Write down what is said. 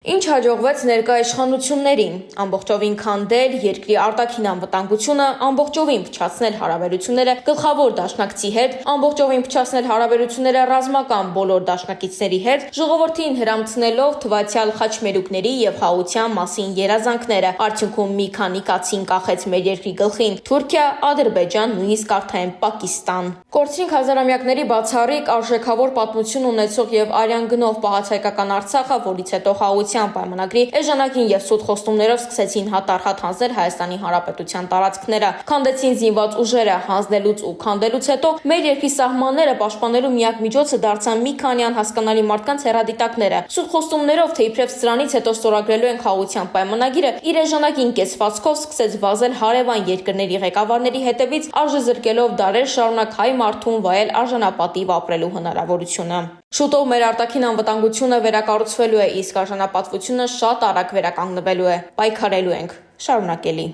Ինչ հաջողվեց ներկա իշխանություններին, ամբողջովին քանդել երկրի արտաքին անվտանգությունը, ամբողջովին փչացնել հարաբերությունները գլխավոր դաշնակցի հետ, ամբողջովին փչացնել հարաբերությունները ռազմական բոլոր դաշնակիցների հետ, ժողովրդին հրամցնելով թվացյալ խաչմերուկների եւ խաղաղության մասին երազանքները, արդյունքում մի քանի կացին կախեց մեր երկրի գլխին Թուրքիա, Ադրբեջան, նույնիսկ արդեն Պակիստան։ Կորցրինք հազարամյակների բացառիկ արժեքավոր պատմություն ունեցող եւ արյան գնով պահածայկական Արցախը, որից հետո խաղաղության պայմանագրի էժանագին եւ սուտ խոստումներով սկսեցին հատառհատ հանձնել Հայաստանի Հանրապետության տարածքները, քանդեցին զինված ուժերը, հանձնելուց ու քանդելուց հետո մեր երկրի սահմանները պաշտպանելու միակ միջոցը դարձան մի քանի անհասկանալի մարդկանց հեռադիտակները։ Սուտ խոստումներով, թե իբրև սրանից հետո ստորագրելու են խաղաղության պայմանագիրը, իր էժանագին կեցվածքով սկսեց վազել հարևան երկրների ղեկավարների հետևից, արժեզրկելով դարեր շարունակ հայ մարդուն վայել արժանապատիվ ապրելու հնարավորությունը։ Շուտով մեր արտաքին անվտանգությունը վերակառուցվելու է, իսկ արժանապատվությունը շատ արագ վերականգնվելու է։ Պայքարելու ենք, շարունակելի։